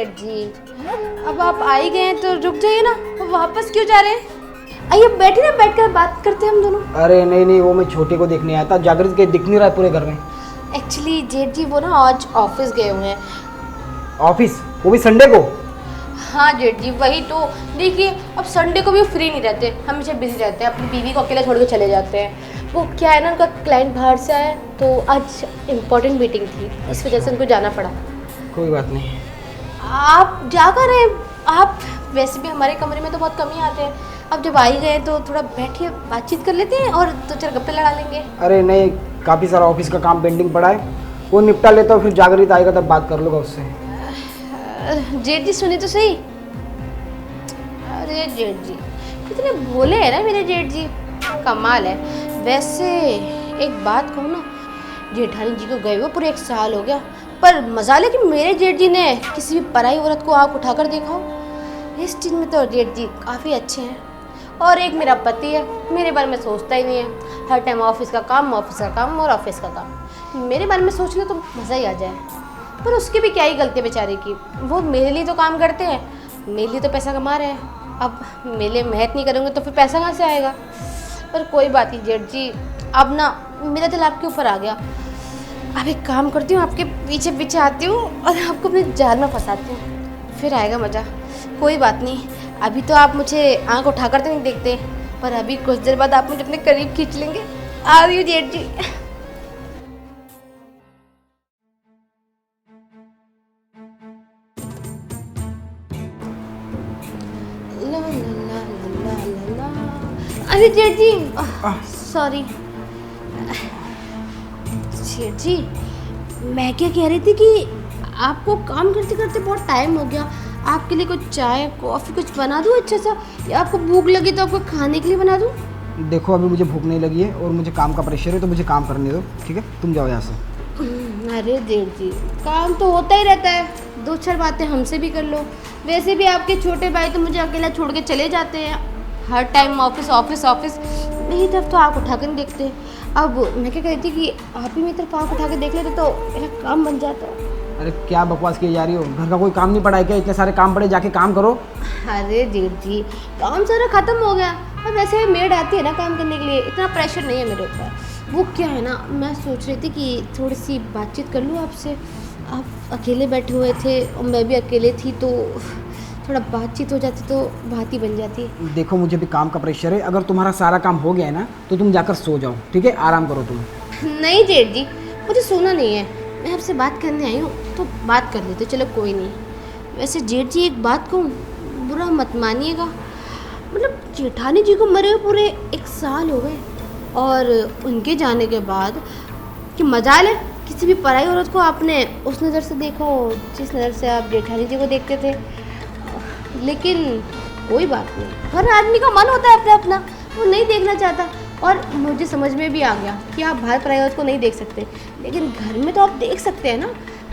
जेठ जी, अब आप आ ही गए हैं तो रुक जाइए ना, वो वापस क्यों जा रहे हैं? आइए बैठिए ना, बैठकर बात करते हैं हम दोनों। अरे नहीं नहीं, वो मैं छोटे को देखने आया था। जागृत के दिख नहीं रहा है पूरे घर में। एक्चुअली जेठ जी वो ना आज ऑफिस गए हुए हैं। ऑफिस? वो भी संडे को? हाँ जेठ जी वही तो। देखिए अब संडे को भी फ्री नहीं रहते, हमेशा बिजी रहते हैं, अपनी बीवी को अकेला छोड़ के चले जाते हैं। वो क्या है ना, उनका क्लाइंट बाहर से आया तो आज इम्पोर्टेंट मीटिंग थी, इस वजह से उनको जाना पड़ा। कोई बात नहीं। आप जा कर रहे हैं? आप वैसे भी हमारे कमरे में तो बहुत कम ही आते हैं, अब जब आ ही गए तो थोड़ा बैठिए, बातचीत कर लेते हैं और दो चार गप्पे लड़ा लेंगे। अरे नहीं, काफ़ी सारा ऑफिस का काम पेंडिंग पड़ा है, वो निपटा लेता हूँ, फिर जागृत आएगा तब बात कर लूँगा उससे। जेठ जी सुनिए तो सही। अरे जेठ जी कितने भोले हैं ना मेरे जेठ जी, कमाल है। वैसे एक बात कहूँ ना, जेठानी जी को गए हुए पूरे 1 साल हो गया, पर मजाल है कि मेरे जेठ जी ने किसी भी पराई औरत को आँख उठाकर देखा हो। इस चीज़ में तो जेठ जी काफ़ी अच्छे हैं। और एक मेरा पति है, मेरे बारे में सोचता ही नहीं है, हर टाइम ऑफिस का काम और ऑफिस का काम। मेरे बारे में सोच ले तो मज़ा ही आ जाए। पर उसकी भी क्या ही गलती है बेचारे की, वो मेरे लिए तो काम करते हैं, मेरे लिए तो पैसा कमा रहे हैं। अब मेरे लिए मेहनत नहीं करूँगे तो फिर पैसा कहाँ से आएगा? पर कोई बात नहीं जेठ जी, अब ना मेरा दिल आपके ऊपर आ गया। अब एक काम करती हूँ, आपके पीछे पीछे आती हूँ और आपको अपने जाल में फंसाती हूँ, फिर आएगा मज़ा। कोई बात नहीं, अभी तो आप मुझे आँख उठाकर तो नहीं देखते, पर अभी कुछ देर बाद आप मुझे अपने करीब खींच लेंगे। आ रही हूँ जेठ जी। ला ला ला ला ला ला। अरे जेठ जी सॉरी। जेठ जी मैं क्या कह रही थी कि आपको काम करते करते बहुत टाइम हो गया, आपके लिए कुछ चाय कॉफ़ी कुछ बना दूँ अच्छा सा, या आपको भूख लगी तो आपको खाने के लिए बना दूँ? देखो अभी मुझे भूख नहीं लगी है और मुझे काम का प्रेशर है, तो मुझे काम करने दो, ठीक है? तुम जाओ यहाँ से। अरे जेठ जी काम तो होता ही रहता है, 2-4 बातें हमसे भी कर लो। वैसे भी आपके छोटे भाई तो मुझे अकेला छोड़ के चले जाते हैं, हर टाइम ऑफिस ऑफिस ऑफिस, मेरी तरफ तो आँख उठा कर नहीं देखते। अब मैं क्या कहती कि आप ही मेरी तरफ आँख उठा के देख लेते तो मेरा काम बन जाता। अरे क्या बकवास किए जा रही हो? घर का कोई काम नहीं पड़ा है क्या? इतने सारे काम पड़े, जाके काम करो। अरे जेठ जी काम सारा ख़त्म हो गया, और वैसे मेड आती है ना काम करने के लिए, इतना प्रेशर नहीं है मेरे ऊपर। वो क्या है ना, मैं सोच रही थी कि थोड़ी सी बातचीत कर लूँ आपसे। आप अकेले बैठे हुए थे और मैं भी अकेले थी, तो थोड़ा बातचीत हो जाती तो बात ही बन जाती। देखो मुझे भी काम का प्रेशर है, अगर तुम्हारा सारा काम हो गया है ना तो तुम जाकर सो जाओ, ठीक है? आराम करो तुम। नहीं जेठ जी मुझे सोना नहीं है, मैं आपसे बात करने आई हूँ तो बात कर लेते, चलो कोई नहीं। वैसे जेठ जी एक बात कहूँ, बुरा मत मानिएगा, मतलब जेठानी जी को मरे हुए पूरे 1 साल हो गए, और उनके जाने के बाद कि मजाल है किसी भी पराई औरत को आपने उस नज़र से देखा हो जिस नज़र से आप जेठानी जी को देखते थे। लेकिन कोई बात नहीं, हर आदमी का मन होता है अपना अपना, वो नहीं देखना चाहता। और मुझे समझ में भी आ गया कि आप बाहर पराई औरत को नहीं देख सकते, लेकिन घर में तो आप देख सकते हैं ना।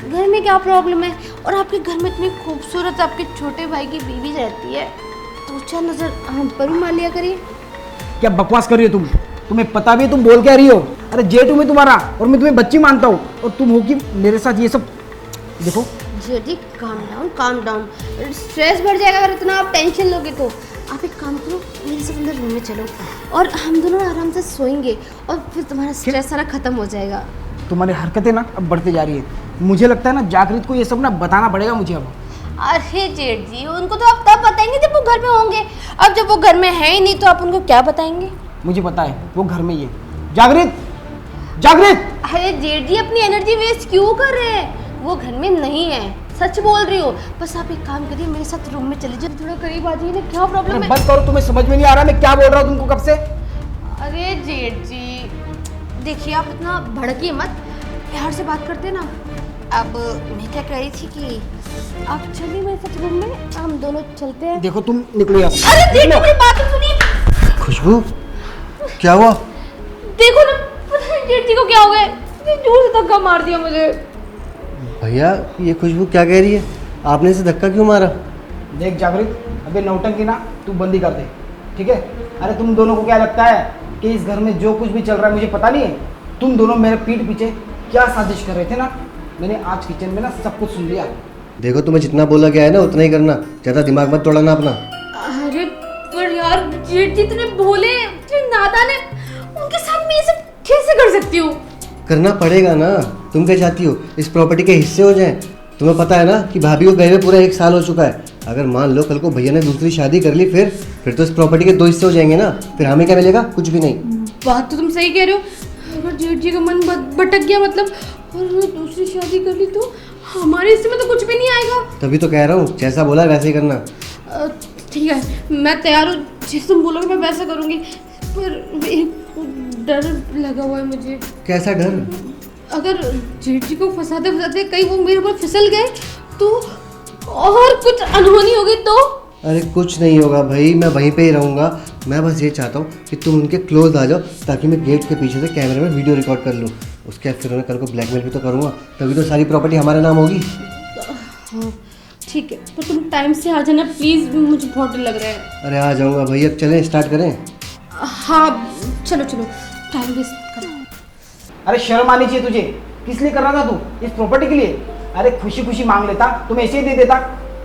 घर में क्या प्रॉब्लम है? और आपके घर में इतनी खूबसूरत आपके छोटे भाई की बीवी रहती है, तो 4 नज़र हम पर भी मार लिया करिए। क्या बकवास कर रही हो तुम? तुम्हें पता भी है तुम बोल क्या रही हो? अरे जेठू मैं तुम्हारा, और मैं तुम्हें बच्ची मानता हूँ, और तुम हो कि मेरे साथ ये सब। देखो जेठी काम डाउन, स्ट्रेस बढ़ जाएगा अगर इतना आप टेंशन लोगे तो। आप एक काम करो, मेरे से अंदर रूम में चलो और हम दोनों आराम से सोएंगे, और फिर तुम्हारा स्ट्रेस सारा खत्म हो जाएगा। तुम्हारी हरकतें ना अब बढ़ते जा रही है, मुझे लगता है ना जागृत को ये सब ना बताना पड़ेगा मुझे अब। अरे जेठ जी उनको तो आप तब बताएंगे जब वो घर में होंगे, अब जब वो घर में है ही नहीं तो आप उनको क्या बताएंगे? मुझे पता है वो घर में ही है। जागृत, जागृत! अरे जेठ जी अपनी एनर्जी वेस्ट क्यों कर रहे हैं? वो घर में नहीं है, सच बोल रही हो। बस आप एक काम करिए, मेरे साथ रूम में चले जाइए, थोड़ा करीब आ जाइए ना। क्या प्रॉब्लम है? बंद करो, तुम्हें समझ में नहीं आ रहा मैं क्या बोल रहा हूँ तुमको कब से। अरे जेठ जी देखिए आप इतना भड़किए मत, प्यार से बात करते ना। अब मैं क्या कह रही थी कि आप चलिए मेरे साथ रूम में, हम दोनों चलते हैं। देखो तुम निकलो यहाँ से। अरे जेठ जी मेरी बात तो सुनिए। खुशबू क्या हुआ? देखो ना पता नहीं जेठ जी को क्या हो गया, इतनी जोर से धक्का मार दिया मुझे। भैया ये खुशबू क्या कह रही है? आपने इसे धक्का क्यों मारा? देख जागृत, अबे नौटंकी ना तू बंदी कर दे, ठीक है? अरे तुम दोनों को क्या लगता है कि इस घर में जो कुछ भी चल रहा है मुझे पता नहीं है? तुम दोनों मेरे पीठ पीछे क्या साजिश कर रहे थे ना, मैंने आज किचन में ना सब कुछ सुन लिया। देखो तुम्हें जितना बोला गया है ना उतना ही करना, ज़्यादा दिमाग मत तोड़ना अपना। अरे पर यार जेठ जी इतने भोले, इतने नादान है, उनके सामने ये सब कैसे कर सकती हूँ? करना पड़ेगा ना। तुम क्या चाहती हो, इस प्रॉपर्टी के हिस्से हो जाएं? तुम्हें पता है ना कि भाभी को गए हुए पूरा 1 साल हो चुका है। अगर मान लो कल को भैया ने दूसरी शादी कर ली, फिर तो इस प्रॉपर्टी के 2 हिस्से हो जाएंगे ना। फिर हमें क्या मिलेगा? कुछ भी नहीं। बात तो तुम सही कह रहे हो, अगर जेठ जी का मन भटक गया मतलब, और उन्होंने दूसरी शादी कर ली तो हमारे हिस्से में तो कुछ भी नहीं आएगा। तभी तो कह रहा हूँ, जैसा बोला वैसे ही करना। ठीक है, मैं तैयार हूँ, जैसे तुम बोलोगे मैं वैसा करूँगी। पर एक डर लगा हुआ है मुझे। कैसा डर? अगर जेठ जी को फंसाते फंसाते कहीं वो मेरे ऊपर फिसल गए तो, और कुछ अनहोनी हो गई तो? अरे कुछ नहीं होगा भाई, मैं वहीं पे ही रहूँगा। मैं बस ये चाहता हूँ कि तुम उनके क्लोज आ जाओ, ताकि मैं गेट के पीछे से कैमरे में वीडियो रिकॉर्ड कर लूँ। उसके बाद फिर उन्हें कल को ब्लैकमेल भी तो करूँगा, तभी तो सारी प्रॉपर्टी हमारे नाम होगी। हाँ ठीक है, पर तुम टाइम से आ जाना प्लीज़, मुझे बहुत डर लग रहा है। अरे आ जाऊँगा भाई, अब चलें, स्टार्ट करें? हाँ चलो चलो, टाइम वेस्ट करो। अरे शर्म आनी चाहिए तुझे, किस लिए कर रहा था तू? इस प्रॉपर्टी के लिए? अरे खुशी खुशी मांग लेता, तुम ऐसे ही दे देता।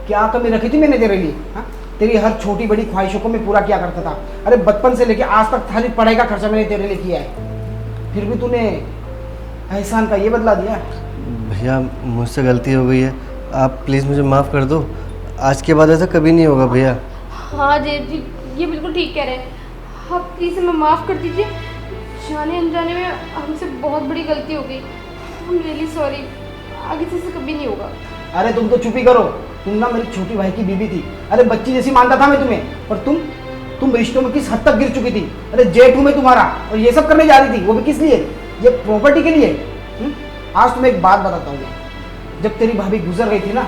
क्या कमी रखी थी मैंने तेरे लिए? हाँ, तेरी हर छोटी बड़ी ख्वाहिशों को मैं पूरा किया करता था। अरे बचपन से लेके आज तक खाली पढ़ाई का खर्चा मैंने तेरे लिए किया है, फिर भी तूने एहसान का ये बदला दिया। भैया मुझसे गलती हो गई है, आप प्लीज़ मुझे माफ़ कर दो। आज के बाद ऐसा कभी नहीं होगा भैया। हाँ जेठ जी, ये बिल्कुल ठीक कह रहे हैं आप, प्लीज़ हमें माफ़ कर दीजिए। जाने अनजाने में हमसे बहुत बड़ी गलती हो गई, हम रियली सॉरी, आगे से ऐसा कभी नहीं होगा। अरे तुम तो चुप ही करो, तुम ना मेरी छोटी भाई की बीवी थी। अरे बच्ची जैसी मानता था मैं तुम्हें, पर तुम रिश्तों में किस हद तक गिर चुकी थी। अरे जेठ हूं मैं तुम्हारा, और ये सब करने जा रही थी, वो भी किस लिए? ये प्रॉपर्टी के लिए। आज तुम्हें एक बात बताता हूँ मैं, जब तेरी भाभी गुजर गई थी ना,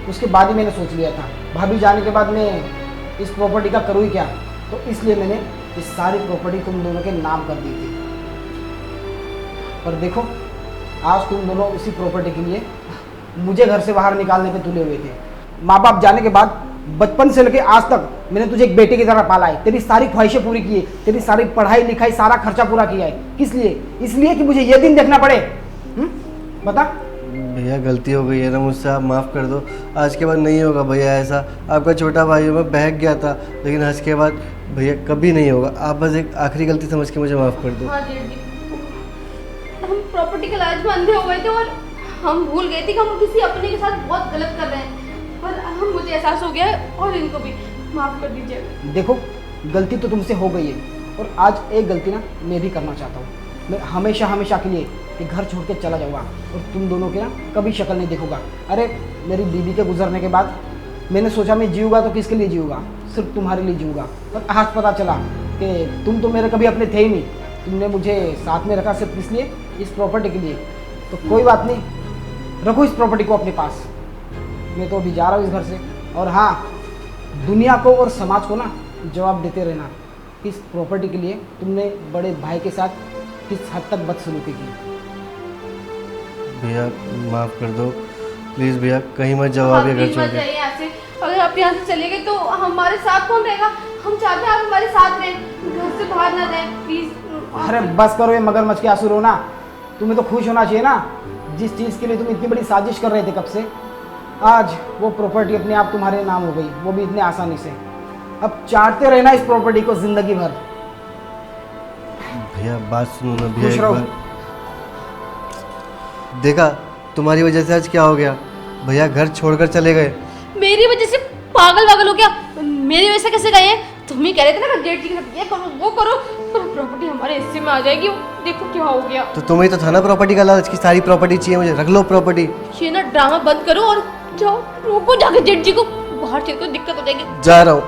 उसके बाद ही मैंने सोच लिया था, भाभी जाने के बाद मैं इस प्रॉपर्टी का करूँ ही क्या। तो इसलिए मैंने ये सारी प्रॉपर्टी तुम दोनों के नाम कर दी थी। पर देखो, आज तुम दोनों उसी प्रॉपर्टी के लिए मुझे घर से बाहर निकालने पे तुले हुए थे। माँ बाप जाने के बाद बचपन से लेके आज तक मैंने तुझे एक बेटे की तरह पाला है, तेरी सारी ख्वाहिशें पूरी की है, तेरी सारी पढ़ाई लिखाई सारा खर्चा पूरा किया है। किस लिए? इसलिए कि मुझे ये दिन देखना पड़े। बता। भैया गलती हो गई है ना मुझसे, आप माफ़ कर दो। आज के बाद नहीं होगा भैया ऐसा। आपका छोटा भाई हूँ, मैं बहक गया था, लेकिन आज के बाद भैया कभी नहीं होगा। आप बस एक आखिरी गलती समझ के मुझे माफ़ कर दो। हाँ जेठ जी, हम प्रॉपर्टी के लालच में अंधे हो गए थे और हम भूल गए थे कि हम किसी अपने के साथ बहुत गलत कर रहे हैं, पर हम मुझे एहसास हो गया है, और इनको भी माफ़ कर दीजिए। देखो, गलती तो तुमसे हो गई है, और आज एक गलती ना मैं भी करना चाहता हूँ। मैं हमेशा हमेशा के लिए ये घर छोड़ के चला जाऊँगा, और तुम दोनों की ना कभी शक्ल नहीं देखूंगा। अरे मेरी बीबी के गुजरने के बाद मैंने सोचा मैं जीऊँगा तो किसके लिए जीऊँगा? सिर्फ तुम्हारे लिए जीऊँगा। और आज पता चला कि तुम तो मेरे कभी अपने थे ही नहीं, तुमने मुझे साथ में रखा सिर्फ इसलिए, इस प्रॉपर्टी के लिए। तो कोई बात नहीं, रखो इस प्रॉपर्टी को अपने पास। मैं तो अभी जा रहा हूँ इस घर से। और हाँ, दुनिया को और समाज को ना जवाब देते रहना, इस प्रॉपर्टी के लिए तुमने बड़े भाई के साथ किस हद तक बदसलूकी की। भैया माफ़ कर दो प्लीज़ भैया, कहीं मत जाओ आप ये घर छोड़ के। यहाँ से, अगर आप यहाँ से चले गए तो हमारे साथ कौन रहेगा? हम चाहते हैं आप हमारे साथ रहें, घर से बाहर ना जाएं प्लीज़। अरे बस करो ये मगरमच्छ के आंसू रोना। तुम्हें तो खुश होना चाहिए ना, जिस चीज़ के लिए तुम इतनी बड़ी साजिश कर रहे थे कब से, आज वो प्रॉपर्टी अपने आप तुम्हारे नाम हो गई, वो भी इतने आसानी से। अब चाटते रहना इस प्रॉपर्टी को जिंदगी भर। भैया बात सुनो ना भैया, खुश एक रहो। बार। देखा तुम्हारी वजह से आज क्या हो गया, भैया घर छोड़कर चले गए। मेरी वजह से पागल वागल हो गया? मेरी वजह से कैसे गए हैं? तुम ही कह रहे थे ना मैं जेठ जी के साथ ये करो वो करो, पर प्रॉपर्टी हमारे हिस्से में आ जाएगी। देखो क्या हो गया। तो तुम्हें तो था ना प्रॉपर्टी का लालच की सारी प्रॉपर्टी चाहिए मुझे, रख लो प्रॉपर्टी। ये ना ड्रामा बंद करो और जाओ, रोको जाके जेठ जी को, बाहर चल तो दिक्कत हो जाएगी। जा रहा हूँ।